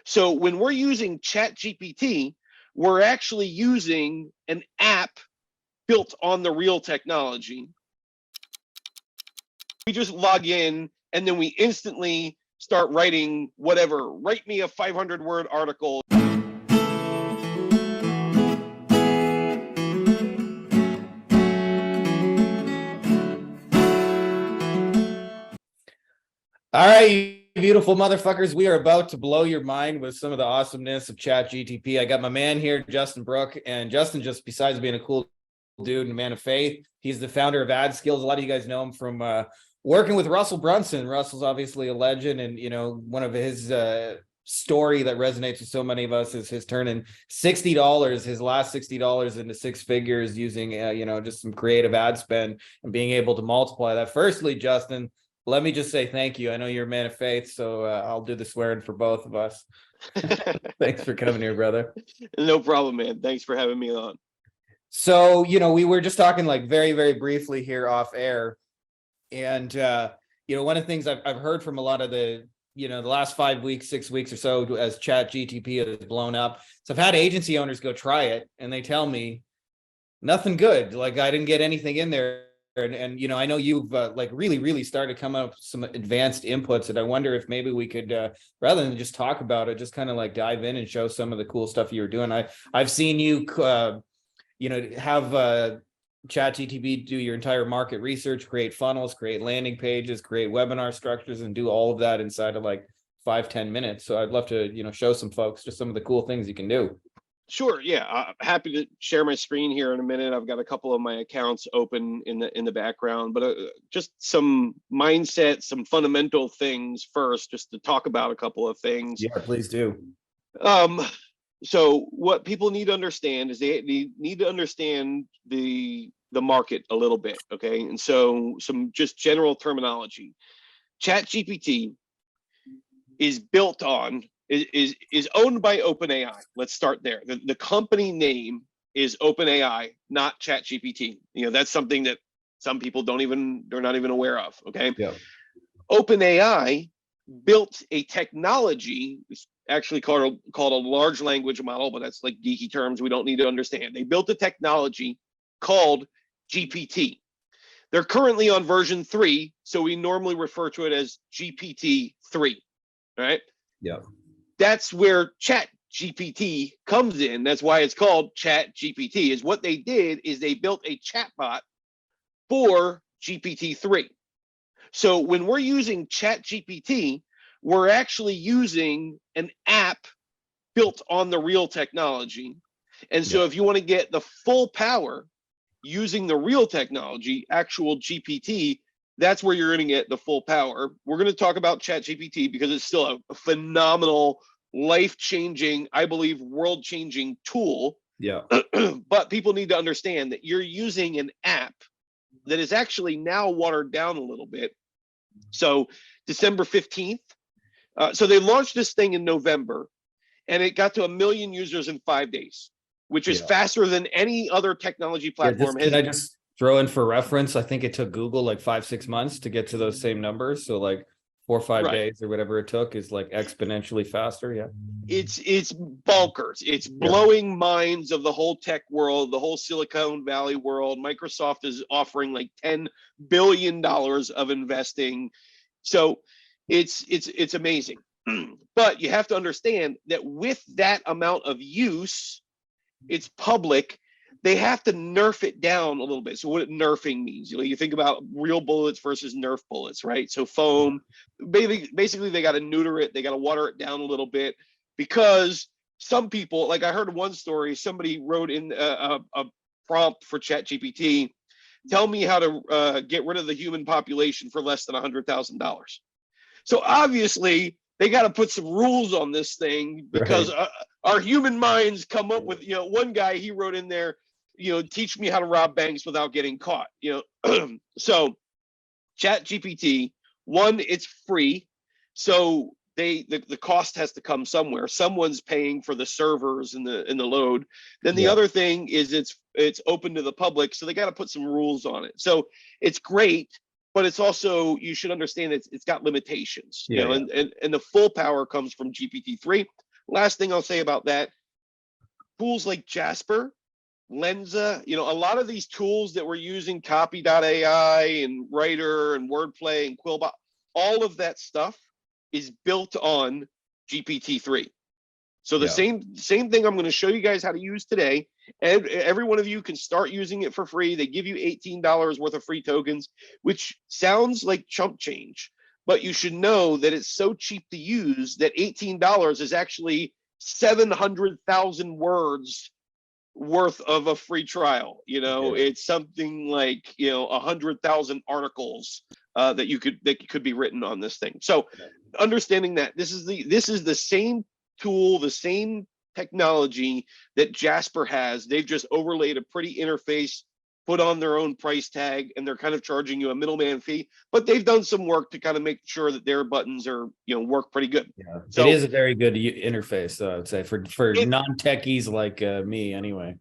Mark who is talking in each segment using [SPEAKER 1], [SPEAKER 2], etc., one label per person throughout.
[SPEAKER 1] So when we're using ChatGPT, we're actually using an app built on the real technology. We just log in and then we instantly start writing whatever. Write me a 500-word article.
[SPEAKER 2] All right, you beautiful motherfuckers. We are about to blow your mind with some of the awesomeness of ChatGPT. I got my man here, Justin Brooke, and Justin, just besides being a cool dude and a man of faith, he's the founder of Ad Skills. A lot of you guys know him from working with Russell Brunson. Russell's obviously a legend, and one of his story that resonates with so many of us is his turning $60, his last $60 into six figures using just some creative ad spend and being able to multiply that. Firstly, Justin, let me just say thank you. I know you're a man of faith, so I'll do the swearing for both of us. Thanks for coming here, brother.
[SPEAKER 1] No problem, man. Thanks for having me on.
[SPEAKER 2] So, we were just talking like very, very briefly here off air. And, one of the things I've heard from a lot of the last 5 weeks, 6 weeks or so as ChatGPT has blown up. So I've had agency owners go try it and they tell me nothing good. Like I didn't get anything in there. And I know you've really started coming up with some advanced inputs, and I wonder if maybe we could, rather than just talk about it, just kind of like dive in and show some of the cool stuff you were doing. I've seen you, have ChatGPT do your entire market research, create funnels, create landing pages, create webinar structures, and do all of that inside of like 5-10 minutes. So I'd love to, show some folks just some of the cool things you can do.
[SPEAKER 1] Sure. Yeah. I'm happy to share my screen here in a minute. I've got a couple of my accounts open in the background, but just some mindset, some fundamental things first, just to talk about a couple of things.
[SPEAKER 2] Yeah, please do.
[SPEAKER 1] So what people need to understand is they need to understand the market a little bit. Okay. And so some just general terminology. ChatGPT is built on is owned by OpenAI. Let's start there. The company name is OpenAI, not ChatGPT. That's something that some people they're not even aware of. Okay.
[SPEAKER 2] Yeah.
[SPEAKER 1] OpenAI built a technology, it's actually called a large language model, but that's like geeky terms we don't need to understand. They built a technology called GPT. They're currently on version 3, so we normally refer to it as GPT 3. Right?
[SPEAKER 2] Yeah.
[SPEAKER 1] That's where ChatGPT comes in. That's why it's called ChatGPT. Is what they did is they built a chatbot for GPT-3. So when we're using ChatGPT, we're actually using an app built on the real technology. And so if you want to get the full power using the real technology, actual GPT, that's where you're going to get the full power. We're going to talk about ChatGPT because it's still a phenomenal, life-changing, I believe, world-changing tool.
[SPEAKER 2] Yeah.
[SPEAKER 1] But people need to understand that you're using an app that is actually now watered down a little bit. So December 15th. So they launched this thing in November, and it got to 1 million users in 5 days, which is faster than any other technology platform.
[SPEAKER 2] Can I just throw in for reference? I think it took Google like 5-6 months to get to those same numbers. So like 4 or 5 days or whatever it took is like exponentially faster. Yeah.
[SPEAKER 1] It's bonkers. It's blowing minds of the whole tech world, the whole Silicon Valley world. Microsoft is offering like $10 billion of investing. So it's amazing. But you have to understand that with that amount of use, it's public. They have to nerf it down a little bit. So what nerfing means, you think about real bullets versus Nerf bullets, right? So foam, basically they got to neuter it. They got to water it down a little bit because some people, like I heard one story, somebody wrote in a prompt for ChatGPT, tell me how to get rid of the human population for less than $100,000. So obviously they got to put some rules on this thing because our human minds come up with, one guy, he wrote in there, teach me how to rob banks without getting caught, So ChatGPT, one, it's free. So the cost has to come somewhere. Someone's paying for the servers and the load. Then the other thing is it's open to the public. So they got to put some rules on it. So it's great, but it's also, you should understand it's got limitations, and the full power comes from GPT-3. last thing I'll say about that, tools like Jasper, Lenza, a lot of these tools that we're using, copy.ai and Writer and Wordplay and Quillbot, all of that stuff is built on GPT-3. So the same thing I'm going to show you guys how to use today. And every one of you can start using it for free. They give you $18 worth of free tokens, which sounds like chump change, but you should know that it's so cheap to use that $18 is actually 700,000 words worth of a free trial. It's something like 100,000 articles that could be written on this thing. So understanding that this is the same tool, the same technology that Jasper has. They've just overlaid a pretty interface, put on their own price tag, and they're kind of charging you a middleman fee, but they've done some work to kind of make sure that their buttons are work pretty good.
[SPEAKER 2] So it is a very good interface, though, I would say, for non-techies like me anyway.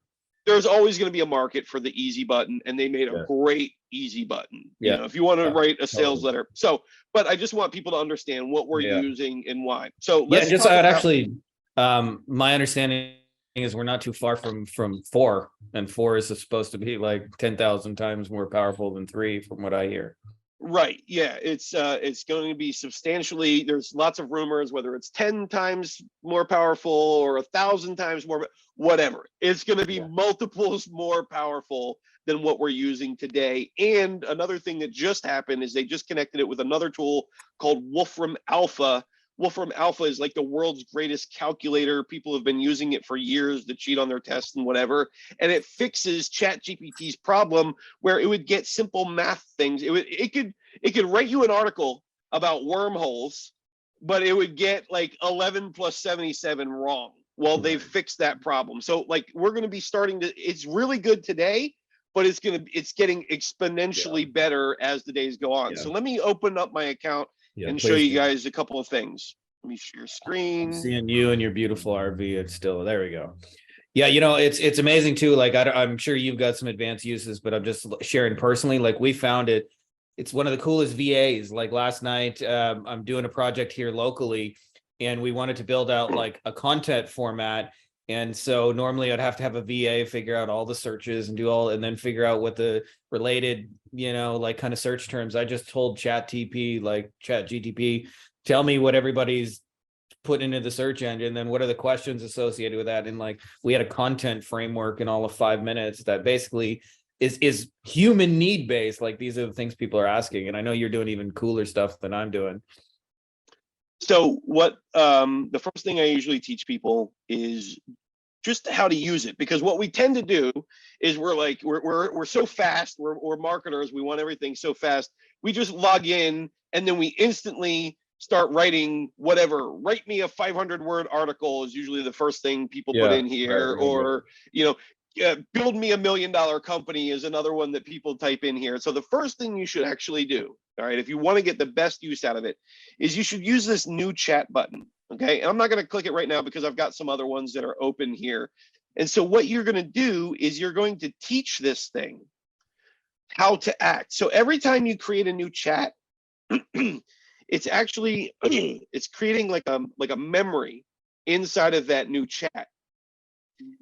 [SPEAKER 1] There's always going to be a market for the easy button, and they made a great easy button. If you want to write a sales letter. So, but I just want people to understand what we're using and why. So let's
[SPEAKER 2] my understanding is we're not too far from 4, and 4 is supposed to be like 10,000 times more powerful than 3, from what I hear.
[SPEAKER 1] Right. Yeah. It's going to be substantially. There's lots of rumors whether it's 10 times more powerful or 1,000 times more. Whatever. It's going to be multiples more powerful than what we're using today. And another thing that just happened is they just connected it with another tool called Wolfram Alpha. Wolfram Alpha is like the world's greatest calculator. People have been using it for years to cheat on their tests and whatever. And it fixes ChatGPT's problem where it would get simple math things. It could write you an article about wormholes, but it would get like 11 plus 77 wrong. Well, they've fixed that problem. So like we're going to be starting to, it's really good today, but it's getting exponentially better as the days go on. So let me open up my account and show you guys a couple of things. Let me share screen.
[SPEAKER 2] I'm seeing you and your beautiful RV. It's still, there we go. Yeah, it's amazing too. Like I'm sure you've got some advanced uses, but I'm just sharing personally. Like we found it. It's one of the coolest VAs. Like last night, I'm doing a project here locally, and we wanted to build out like a content format. And so normally I'd have to have a VA figure out all the searches and then figure out what the related, like kind of search terms. I just told ChatGPT, tell me what everybody's put into the search engine, then what are the questions associated with that? And like we had a content framework in all of 5 minutes that basically is human need based. Like these are the things people are asking. And I know you're doing even cooler stuff than I'm doing.
[SPEAKER 1] So what the first thing I usually teach people is just how to use it, because what we tend to do is we're so fast, we're marketers, we want everything so fast, we just log in and then we instantly start writing whatever. Write me a 500-word article is usually the first thing people put in here, or build me $1 million company is another one that people type in here. So the first thing you should actually do, all right, if you want to get the best use out of it, is you should use this new chat button. Okay, and I'm not going to click it right now because I've got some other ones that are open here. And so what you're going to do is you're going to teach this thing how to act. So every time you create a new chat, it's actually it's creating like a memory inside of that new chat.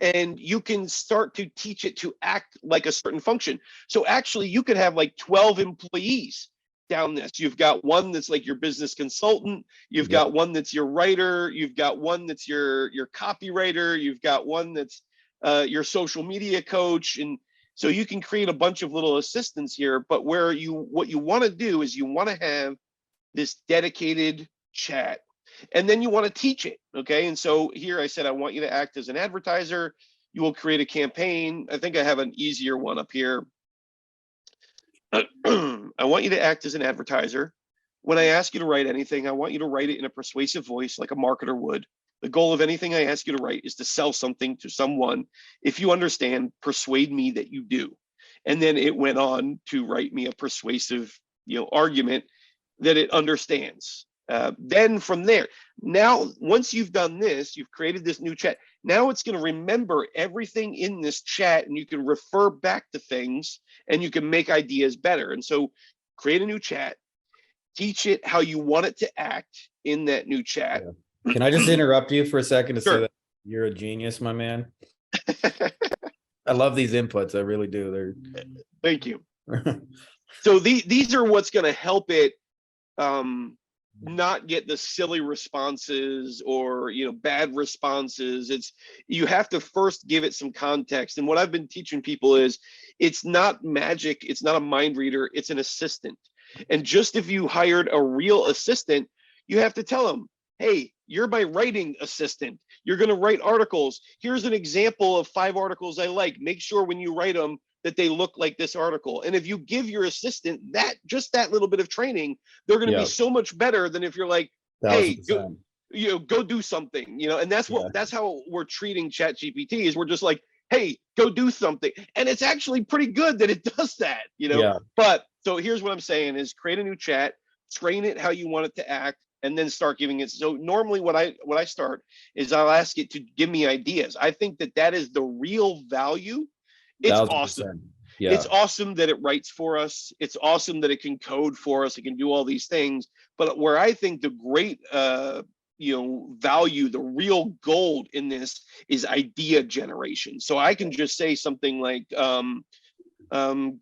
[SPEAKER 1] And you can start to teach it to act like a certain function. So actually you could have like 12 employees down this. You've got one that's like your business consultant, you've got one that's your writer, you've got one that's your copywriter, you've got one that's your social media coach. And so you can create a bunch of little assistants here, but what you want to do is you want to have this dedicated chat, and then you want to teach it. Okay, and so here I said I want you to act as an advertiser. You will create a campaign. I think I have an easier one up here. I want you to act as an advertiser. When I ask you to write anything, I want you to write it in a persuasive voice like a marketer would. The goal of anything I ask you to write is to sell something to someone. If you understand, persuade me that you do. And then it went on to write me a persuasive, argument that it understands. Then from there, now, once you've done this, you've created this new chat. Now it's going to remember everything in this chat, and you can refer back to things and you can make ideas better. And so create a new chat, teach it how you want it to act in that new chat.
[SPEAKER 2] Can I just interrupt you for a second to say
[SPEAKER 1] Sure.
[SPEAKER 2] that you're a genius, my man? I love these inputs. I really do.
[SPEAKER 1] Thank you.
[SPEAKER 2] They're
[SPEAKER 1] So these are what's going to help it not get the silly responses or bad responses. You have to first give it some context. And what I've been teaching people is it's not magic, it's not a mind reader, it's an assistant. And just if you hired a real assistant, you have to tell them, hey, you're my writing assistant, you're going to write articles, here's an example of 5 articles I like, make sure when you write them that they look like this article. And if you give your assistant that little bit of training, they're going to be so much better than if you're like, hey, go do something, and that's how we're treating ChatGPT. Is we're just like, hey, go do something. And it's actually pretty good that it does that, But so here's what I'm saying is create a new chat, train it how you want it to act, and then start giving it. So normally what I start is I'll ask it to give me ideas. I think that is the real value. It's awesome. Yeah. It's awesome that it writes for us. It's awesome that it can code for us. It can do all these things. But where I think the great value, the real gold in this is idea generation. So I can just say something like,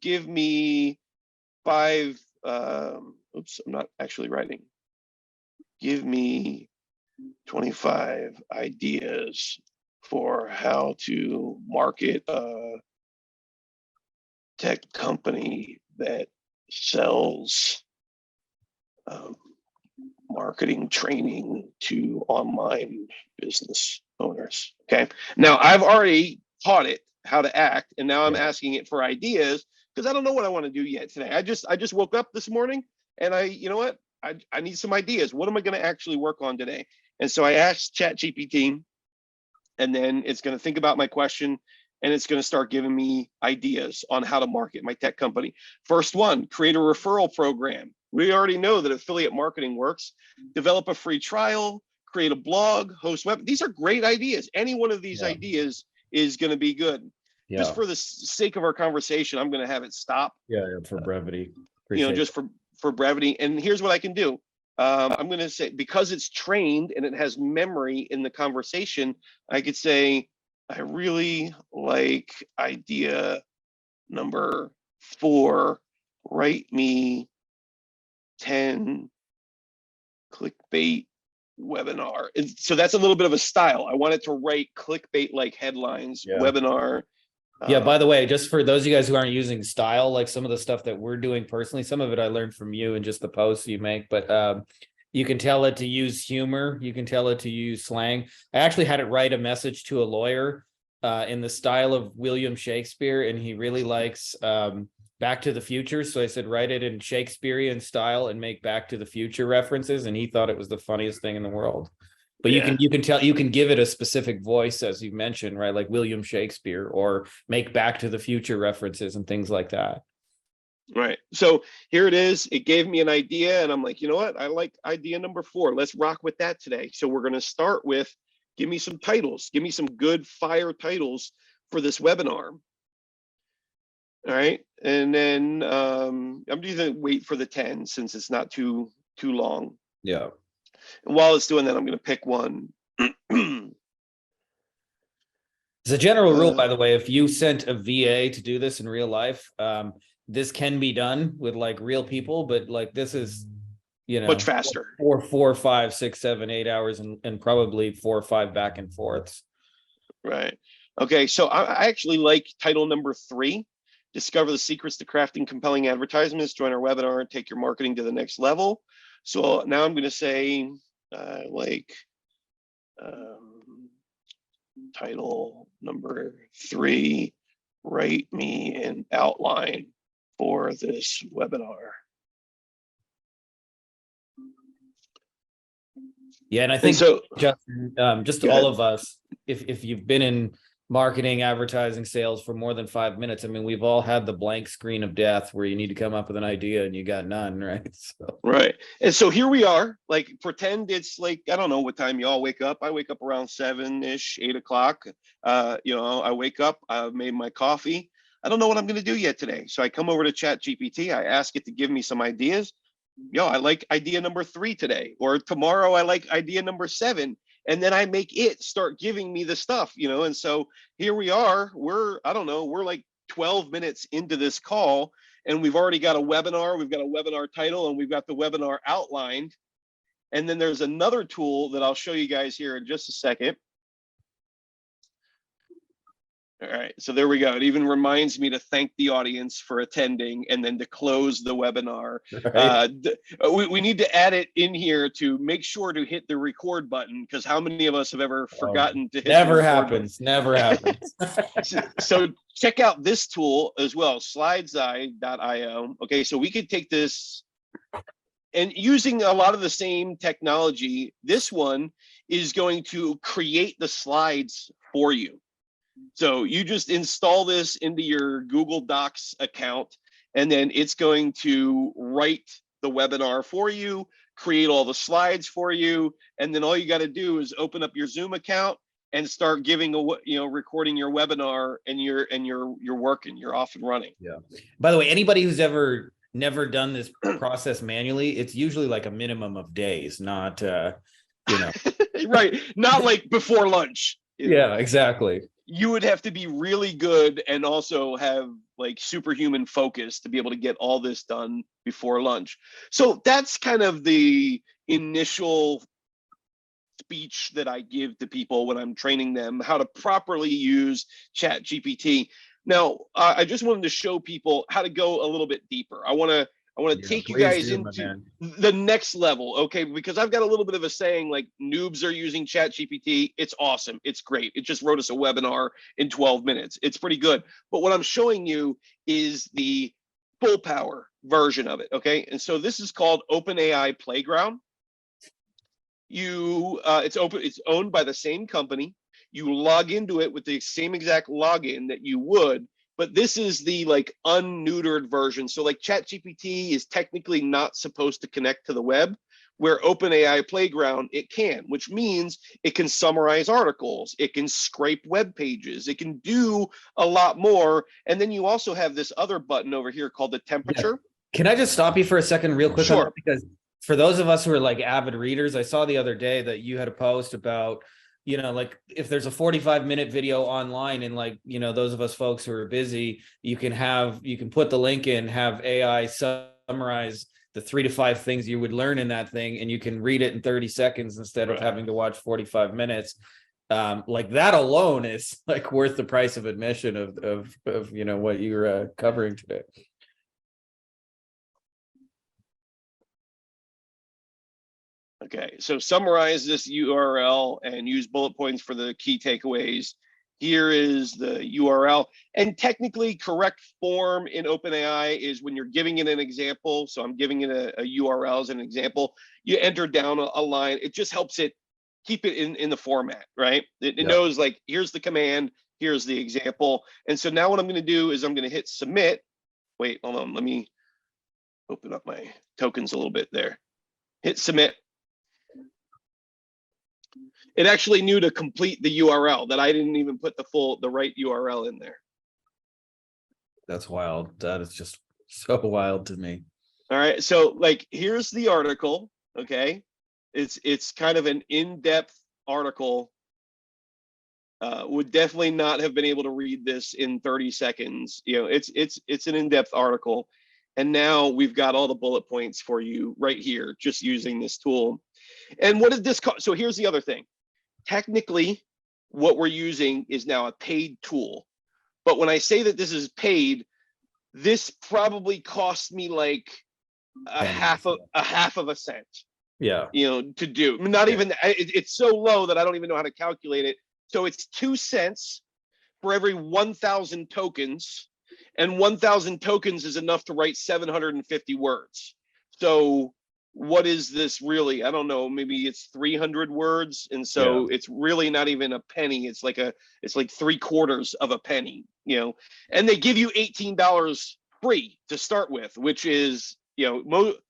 [SPEAKER 1] give me 5, oops, I'm not actually writing. Give me 25 ideas for how to market a tech company that sells marketing training to online business owners. Okay. Now I've already taught it how to act, and now I'm asking it for ideas because I don't know what I want to do yet today. I just woke up this morning and I need some ideas. What am I going to actually work on today? And so I asked ChatGPT, and then it's going to think about my question, and it's going to start giving me ideas on how to market my tech company. First one, create a referral program. We already know that affiliate marketing works. Develop a free trial, create a blog, host web. These are great ideas. Any one of these ideas is going to be good. Just for the sake of our conversation, I'm going to have it stop.
[SPEAKER 2] For brevity.
[SPEAKER 1] Just for brevity. And here's what I can do. I'm going to say, because it's trained and it has memory in the conversation, I could say, I really like idea number 4. Write me 10 clickbait webinar. And so that's a little bit of a style. I want it to write clickbait like headlines, webinar.
[SPEAKER 2] By the way, just for those of you guys who aren't using style, like some of the stuff that we're doing personally, some of it I learned from you and just the posts you make, but you can tell it to use humor. You can tell it to use slang. I actually had it write a message to a lawyer in the style of William Shakespeare, and he really likes Back to the Future. So I said, write it in Shakespearean style and make Back to the Future references. And he thought it was the funniest thing in the world. But you can give it a specific voice, as you mentioned, right? Like William Shakespeare, or make Back to the Future references and things like that.
[SPEAKER 1] Right. So here it is. It gave me an idea, and I'm like, you know what? I like idea number 4. Let's rock with that today. So we're going to start with, give me some titles. Give me some good fire titles for this webinar. All right. And then I'm just going to wait for the 10 since it's not too long.
[SPEAKER 2] Yeah.
[SPEAKER 1] And while it's doing that, I'm going to pick one.
[SPEAKER 2] As a general rule, by the way, if you sent a VA to do this in real life, this can be done with like real people, but like this is,
[SPEAKER 1] much faster.
[SPEAKER 2] 4, 5, 6, 7, 8 hours and probably 4 or 5 back and forths.
[SPEAKER 1] Right. Okay. So I actually like title number 3. Discover the secrets to crafting compelling advertisements. Join our webinar and take your marketing to the next level. So now I'm going to say title number 3, write me an outline for this webinar.
[SPEAKER 2] Yeah, and I think just all of us, if you've been in marketing, advertising, sales for more than 5 minutes, I mean, we've all had the blank screen of death where you need to come up with an idea and you got none, right? So.
[SPEAKER 1] Right. And so here we are, like pretend it's like, I don't know what time you all wake up. I wake up around 7-ish, 8 o'clock. I wake up, I've made my coffee. I don't know what I'm going to do yet today. So I come over to ChatGPT. I ask it to give me some ideas. I like idea number 3 today, or tomorrow I like idea number 7. And then I make it start giving me the stuff, and so here we are. I don't know, we're like 12 minutes into this call, and we've already got a webinar. We've got a webinar title, and we've got the webinar outlined. And then there's another tool that I'll show you guys here in just a second. All right, so there we go. It even reminds me to thank the audience for attending and then to close the webinar.
[SPEAKER 2] Right.
[SPEAKER 1] We need to add it in here to make sure to hit the record button, because how many of us have ever forgotten to hit
[SPEAKER 2] Never
[SPEAKER 1] the record
[SPEAKER 2] happens. Never happens.
[SPEAKER 1] so check out this tool as well, slideseye.io. Okay, so we could take this, and using a lot of the same technology, this one is going to create the slides for you. So you just install this into your Google Docs account, and then it's going to write the webinar for you, create all the slides for you, and then all you got to do is open up your Zoom account and start giving recording your webinar, and you're working, you're off and running.
[SPEAKER 2] Yeah. By the way, anybody who's ever never done this process manually, it's usually like a minimum of days, not
[SPEAKER 1] Right, not like before lunch.
[SPEAKER 2] Yeah, exactly.
[SPEAKER 1] You would have to be really good and also have like superhuman focus to be able to get all this done before lunch. So that's kind of the initial speech that I give to people when I'm training them how to properly use ChatGPT. Now, I just wanted to show people how to go a little bit deeper. I want to take you guys into the next level, okay? Because I've got a little bit of a saying, like, noobs are using ChatGPT. It's awesome. It's great. It just wrote us a webinar in 12 minutes. It's pretty good. But what I'm showing you is the full power version of it, okay? And so this is called OpenAI Playground. It's owned by the same company. You log into it with the same exact login that you would, but this is the like unneutered version. So like ChatGPT is technically not supposed to connect to the web, where OpenAI Playground, it can, which means it can summarize articles, it can scrape web pages, it can do a lot more. And then you also have this other button over here called the temperature.
[SPEAKER 2] Yeah. Can I just stop you for a second real quick?
[SPEAKER 1] Sure.
[SPEAKER 2] Because for those of us who are like avid readers, I saw the other day that you had a post about, like if there's a 45-minute video online, and like, those of us folks who are busy, you can put the link in, have AI summarize the 3 to 5 things you would learn in that thing, and you can read it in 30 seconds instead of having to watch 45 minutes. Like that alone is like worth the price of admission of what you're covering today.
[SPEAKER 1] Okay, so summarize this URL and use bullet points for the key takeaways. Here is the URL. And technically, correct form in OpenAI is when you're giving it an example. So I'm giving it a URL as an example. You enter down a line. It just helps it keep it in the format, right? It knows, like, here's the command, here's the example. And so now what I'm going to do is I'm going to hit submit. Wait, hold on. Let me open up my tokens a little bit there. Hit submit. It actually knew to complete the URL, that I didn't even put the right URL in there.
[SPEAKER 2] That's wild. That is just so wild to me.
[SPEAKER 1] All right, so like here's the article. Okay, it's kind of an in-depth article. Would definitely not have been able to read this in 30 seconds. It's an in-depth article, and now we've got all the bullet points for you right here, just using this tool. And what did this cost? So here's the other thing. Technically, what we're using is now a paid tool. But when I say that this is paid, this probably cost me like a half of a cent.
[SPEAKER 2] Yeah.
[SPEAKER 1] To do. Not even, it's so low that I don't even know how to calculate it. So it's 2 cents for every 1,000 tokens, and 1,000 tokens is enough to write 750 words. So what is this really? I don't know, maybe it's 300 words. And so it's really not even a penny. It's like 3/4 of a penny, and they give you $18 free to start with, which is,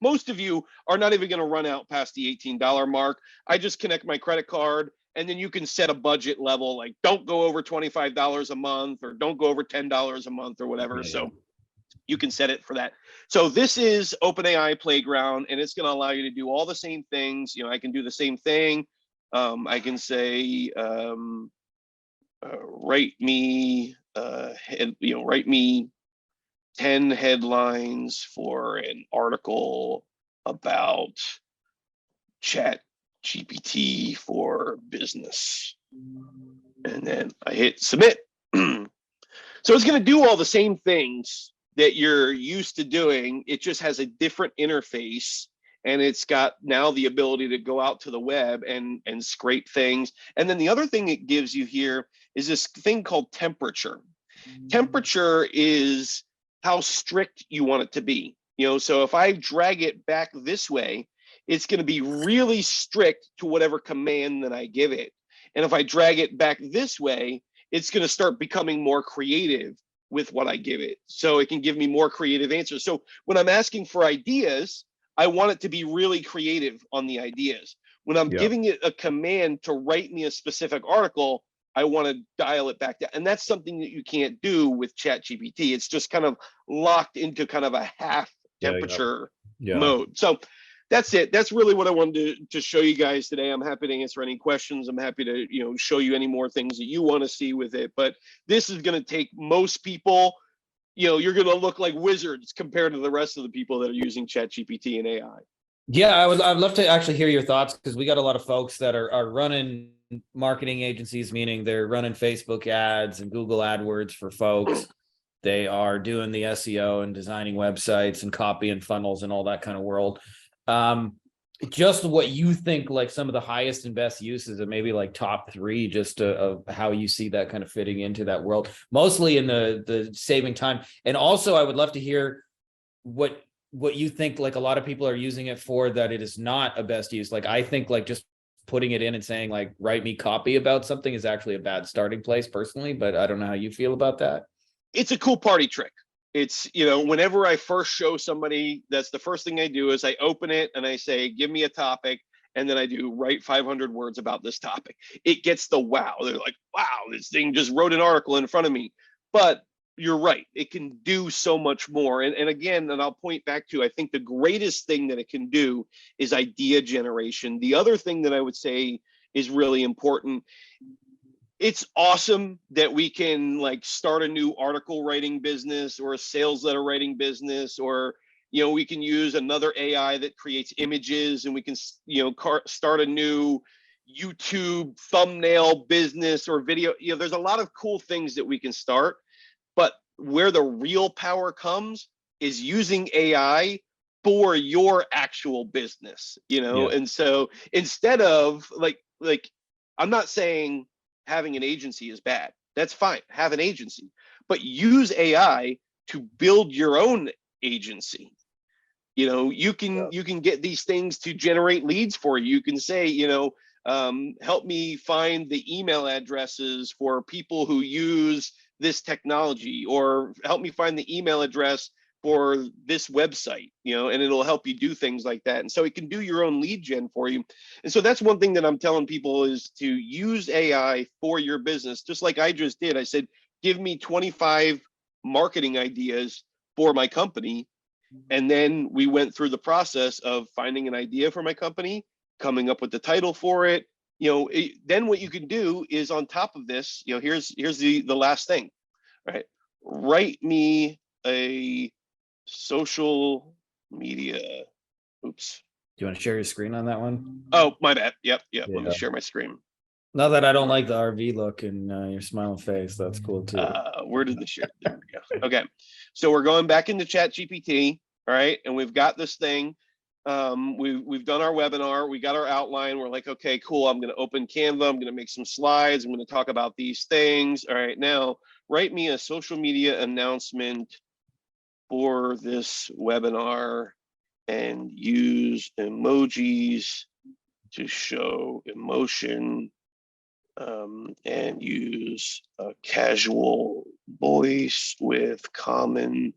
[SPEAKER 1] most of you are not even going to run out past the $18 mark. I just connect my credit card, and then you can set a budget level, like don't go over $25 a month, or don't go over $10 a month, or whatever. So you can set it for that. So this is OpenAI Playground, and it's going to allow you to do all the same things. I can do the same thing. I can say, write me, write me 10 headlines for an article about ChatGPT for business. And then I hit submit. So it's going to do all the same things that you're used to doing. It just has a different interface, and it's got now the ability to go out to the web and scrape things. And then the other thing it gives you here is this thing called temperature. Temperature is how strict you want it to be. So if I drag it back this way, it's going to be really strict to whatever command that I give it. And if I drag it back this way, it's going to start becoming more creative with what I give it. So it can give me more creative answers. So when I'm asking for ideas, I want it to be really creative on the ideas. When I'm giving it a command to write me a specific article, I want to dial it back down. And that's something that you can't do with ChatGPT. It's just kind of locked into kind of a half temperature mode. So that's it. That's really what I wanted to show you guys today. I'm happy to answer any questions. I'm happy to, show you any more things that you want to see with it. But this is going to take most people, you're going to look like wizards compared to the rest of the people that are using ChatGPT and AI.
[SPEAKER 2] Yeah, I'd love to actually hear your thoughts, because we got a lot of folks that are running marketing agencies, meaning they're running Facebook ads and Google AdWords for folks. They are doing the SEO and designing websites and copy and funnels and all that kind of world. Just what you think, like some of the highest and best uses, and maybe like top three, just of how you see that kind of fitting into that world, mostly in the saving time. And also I would love to hear what you think, like a lot of people are using it for, that it is not a best use. Like I think like just putting it in and saying like, write me copy about something is actually a bad starting place personally, but I don't know how you feel about that.
[SPEAKER 1] It's a cool party trick. It's, whenever I first show somebody, that's the first thing I do is I open it and I say, give me a topic. And then I do write 500 words about this topic. It gets the wow. They're like, wow, this thing just wrote an article in front of me. But you're right. It can do so much more. And again, and I'll point back to, I think the greatest thing that it can do is idea generation. The other thing that I would say is really important, it's awesome that we can like start a new article writing business or a sales letter writing business, or we can use another AI that creates images, and we can start a new YouTube thumbnail business or video. There's a lot of cool things that we can start, but where the real power comes is using AI for your actual business. And so instead of like I'm not saying having an agency is bad. That's fine. Have an agency, but use AI to build your own agency. You can get these things to generate leads for you. You can say, help me find the email addresses for people who use this technology, or help me find the email address for this website, and it'll help you do things like that. And so it can do your own lead gen for you. And so that's one thing that I'm telling people, is to use AI for your business, just like I just did. I said, give me 25 marketing ideas for my company. And then we went through the process of finding an idea for my company, coming up with the title for it. Then what you can do is, on top of this, here's the last thing, right? Write me a social media. Oops.
[SPEAKER 2] Do you want to share your screen on that one?
[SPEAKER 1] Oh, my bad. Yep. Let me share my screen.
[SPEAKER 2] Not that I don't like the RV look and your smiling face. That's cool too.
[SPEAKER 1] Where did the share? There we go. Okay. So we're going back into ChatGPT. All right. And we've got this thing. We've done our webinar. We got our outline. We're like, okay, cool. I'm going to open Canva. I'm going to make some slides. I'm going to talk about these things. All right. Now, write me a social media announcement for this webinar and use emojis to show emotion, and use a casual voice with common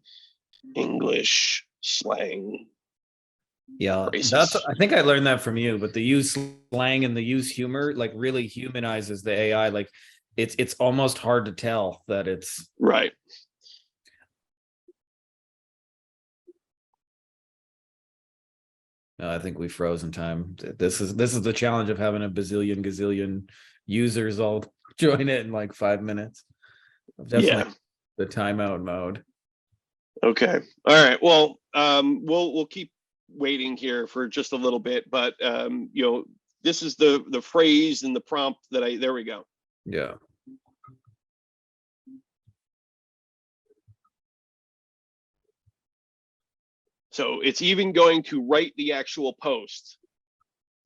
[SPEAKER 1] English slang.
[SPEAKER 2] Yeah,
[SPEAKER 1] phrases.
[SPEAKER 2] I think I learned that from you, but the use slang and the use humor like really humanizes the AI. Like it's almost hard to tell that it's
[SPEAKER 1] right.
[SPEAKER 2] No, I think we froze in time. This is the challenge of having a bazillion gazillion users all join it in like 5 minutes. Definitely the timeout mode.
[SPEAKER 1] Okay. All right. Well, we'll keep waiting here for just a little bit, but this is the phrase and the prompt that there we go.
[SPEAKER 2] Yeah.
[SPEAKER 1] So it's even going to write the actual post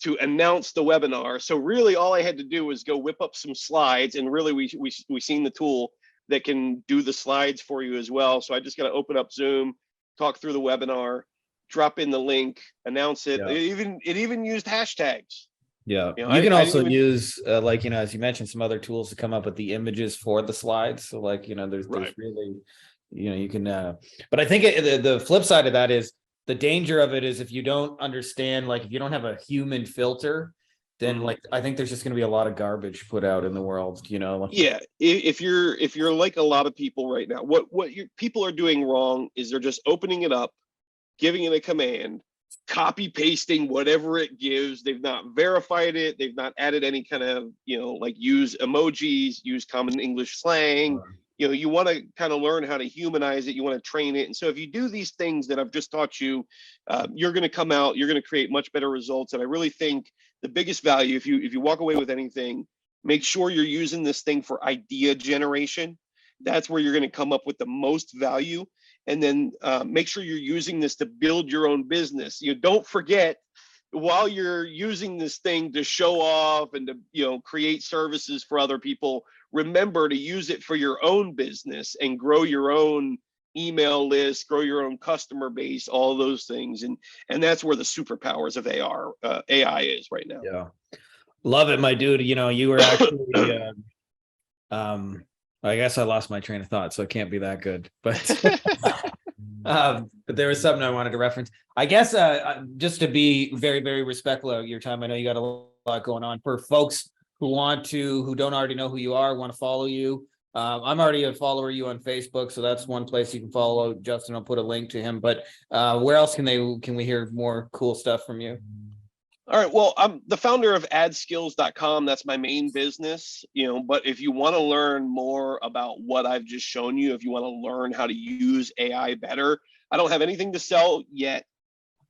[SPEAKER 1] to announce the webinar. So really all I had to do was go whip up some slides, and really we seen the tool that can do the slides for you as well. So I just got to open up Zoom, talk through the webinar, drop in the link, announce it.
[SPEAKER 2] Yeah.
[SPEAKER 1] It even used hashtags.
[SPEAKER 2] Yeah, you can also use like, as you mentioned, some other tools to come up with the images for the slides. So like, there's really, you can, but I think the flip side of that is the danger of it is if you don't understand, like if you don't have a human filter, then like, I think there's just going to be a lot of garbage put out in the world, like,
[SPEAKER 1] yeah. If you're like a lot of people right now, what people are doing wrong is they're just opening it up, giving it a command, copy pasting whatever it gives. They've not verified it. They've not added any kind of, like use emojis, use common English slang. You want to kind of learn how to humanize it. You want to train it. And so if you do these things that I've just taught you, you're going to come out, you're going to create much better results. And I really think the biggest value, if you walk away with anything, make sure you're using this thing for idea generation. That's where you're going to come up with the most value. And then make sure you're using this to build your own business. Don't forget, while you're using this thing to show off and to create services for other people, remember to use it for your own business and grow your own email list, grow your own customer base, all those things. And that's where the superpowers of AI is right now.
[SPEAKER 2] Yeah, love it, my dude. You were actually I guess I lost my train of thought, so it can't be that good. But but there was something I wanted to reference. I guess just to be very, very respectful of your time. I know you got a lot going on. For folks who don't already know who you are, want to follow you. I'm already a follower of you on Facebook, so that's one place you can follow Justin. I'll put a link to him. But where else can we hear more cool stuff from you?
[SPEAKER 1] All right. Well, I'm the founder of adskills.com. That's my main business, but if you want to learn more about what I've just shown you, if you want to learn how to use AI better, I don't have anything to sell yet.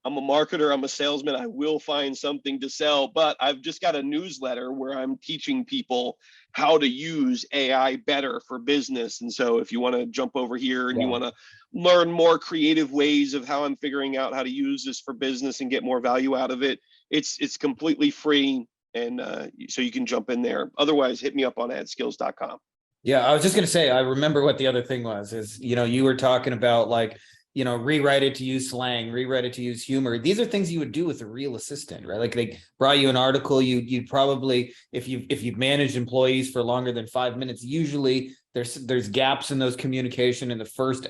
[SPEAKER 1] I'm a marketer, I'm a salesman. I will find something to sell, but I've just got a newsletter where I'm teaching people how to use AI better for business. And so if you want to jump over here and you want to learn more creative ways of how I'm figuring out how to use this for business and get more value out of it, it's completely free. And so you can jump in there. Otherwise, hit me up on adskills.com.
[SPEAKER 2] Yeah, I was just going to say, I remember what the other thing was, is, you were talking about like, rewrite it to use slang, rewrite it to use humor. These are things you would do with a real assistant, right? Like they brought you an article, you'd probably, if you've managed employees for longer than 5 minutes, usually there's gaps in those communication, and the first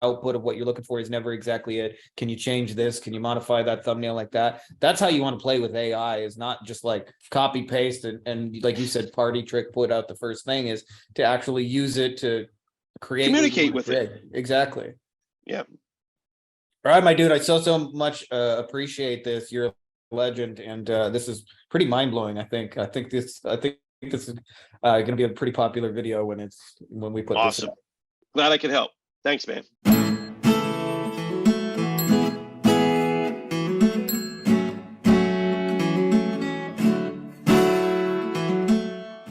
[SPEAKER 2] output of what you're looking for is never exactly it. Can you change this? Can you modify that thumbnail like that? That's how you want to play with AI, is not just like copy paste and like you said, party trick, put out the first thing, is to actually use it to
[SPEAKER 1] communicate with it.
[SPEAKER 2] Exactly.
[SPEAKER 1] Yeah.
[SPEAKER 2] All right, my dude, I so much appreciate this. You're a legend, and this is pretty mind-blowing. I think this is going to be a pretty popular video when we put this up.
[SPEAKER 1] Glad I could help. Thanks, man.